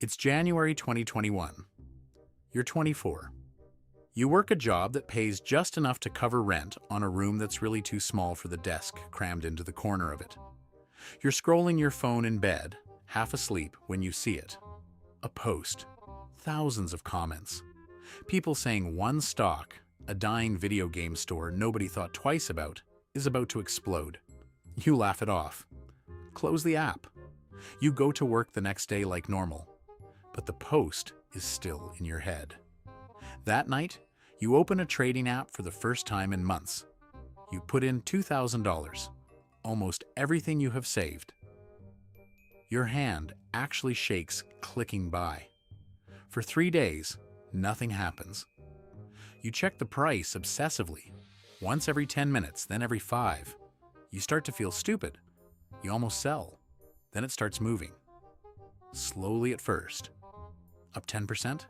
It's January 2021. You're 24. You work a job that pays just enough to cover rent on a room that's really too small for the desk crammed into the corner of it. You're scrolling your phone in bed, half asleep, when you see it. A post. Thousands of comments. People saying one stock, a dying video game store nobody thought twice about, is about to explode. You laugh it off. Close the app. You go to work the next day like normal. But the post is still in your head. That night, you open a trading app for the first time in months. You put in $2,000, almost everything you have saved. Your hand actually shakes clicking by. For 3 days, nothing happens. You check the price obsessively, once every 10 minutes, then every 5. You start to feel stupid. You almost sell. Then it starts moving. Slowly at first. Up 10%,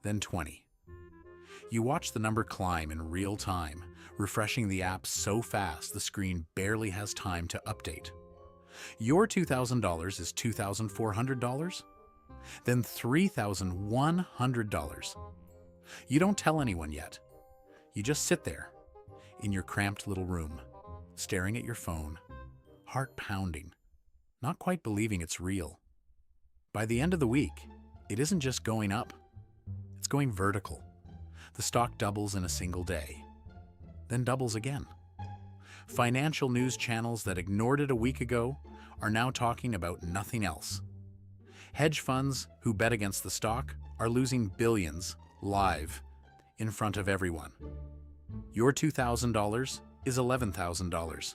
then 20. You watch the number climb in real time, refreshing the app so fast the screen barely has time to update. Your $2,000 is $2,400, then $3,100. You don't tell anyone yet. You just sit there, in your cramped little room, staring at your phone, heart pounding, not quite believing it's real. By the end of the week, it isn't just going up, it's going vertical. The stock doubles in a single day, then doubles again. Financial news channels that ignored it a week ago are now talking about nothing else. Hedge funds who bet against the stock are losing billions live in front of everyone. Your $2,000 is $11,000.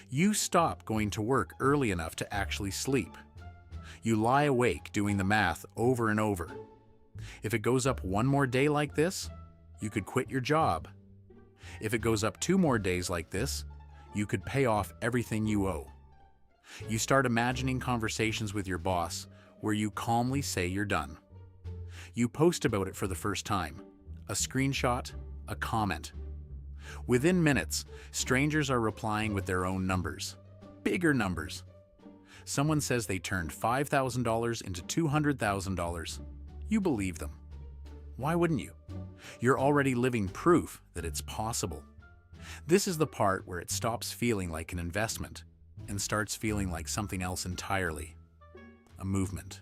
You stop going to work early enough to actually sleep. You lie awake doing the math over and over. If it goes up one more day like this, you could quit your job. If it goes up 2 more days like this, you could pay off everything you owe. You start imagining conversations with your boss where you calmly say you're done. You post about it for the first time. A screenshot, a comment. Within minutes, strangers are replying with their own numbers. Bigger numbers. Someone says they turned $5,000 into $200,000. You believe them. Why wouldn't you? You're already living proof that it's possible. This is the part where it stops feeling like an investment and starts feeling like something else entirely. A movement.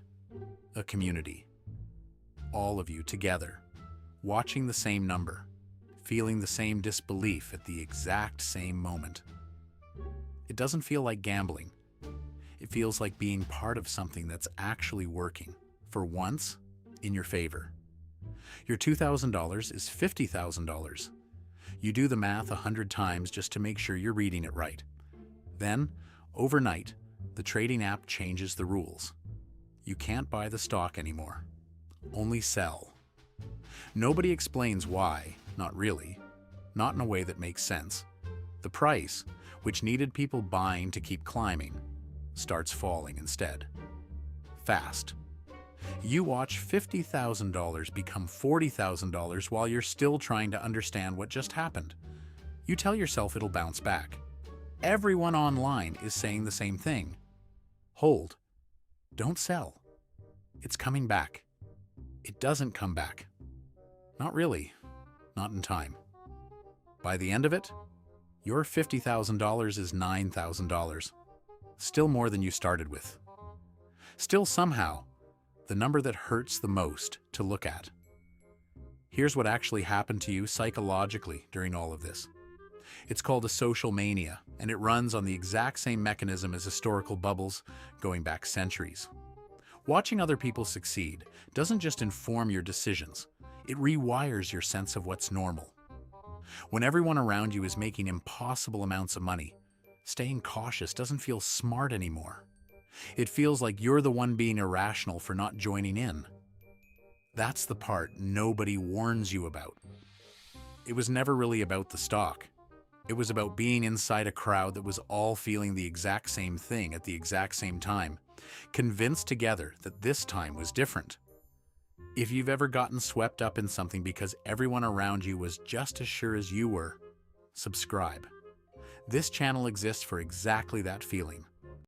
A community. All of you together, watching the same number, feeling the same disbelief at the exact same moment. It doesn't feel like gambling. It feels like being part of something that's actually working, for once, in your favor. Your $2,000 is $50,000. You do the math 100 times just to make sure you're reading it right. Then, overnight, the trading app changes the rules. You can't buy the stock anymore. Only sell. Nobody explains why, not really. Not in a way that makes sense. The price, which needed people buying to keep climbing, starts falling instead. Fast. You watch $50,000 become $40,000 while you're still trying to understand what just happened. You tell yourself it'll bounce back. Everyone online is saying the same thing. Hold. Don't sell. It's coming back. It doesn't come back. Not really. Not in time. By the end of it, your $50,000 is $9,000. Still more than you started with. Still somehow, the number that hurts the most to look at. Here's what actually happened to you psychologically during all of this. It's called a social mania, and it runs on the exact same mechanism as historical bubbles going back centuries. Watching other people succeed doesn't just inform your decisions, it rewires your sense of what's normal. When everyone around you is making impossible amounts of money, staying cautious doesn't feel smart anymore. It feels like you're the one being irrational for not joining in. That's the part nobody warns you about. It was never really about the stock. It was about being inside a crowd that was all feeling the exact same thing at the exact same time, convinced together that this time was different. If you've ever gotten swept up in something because everyone around you was just as sure as you were, subscribe. This channel exists for exactly that feeling.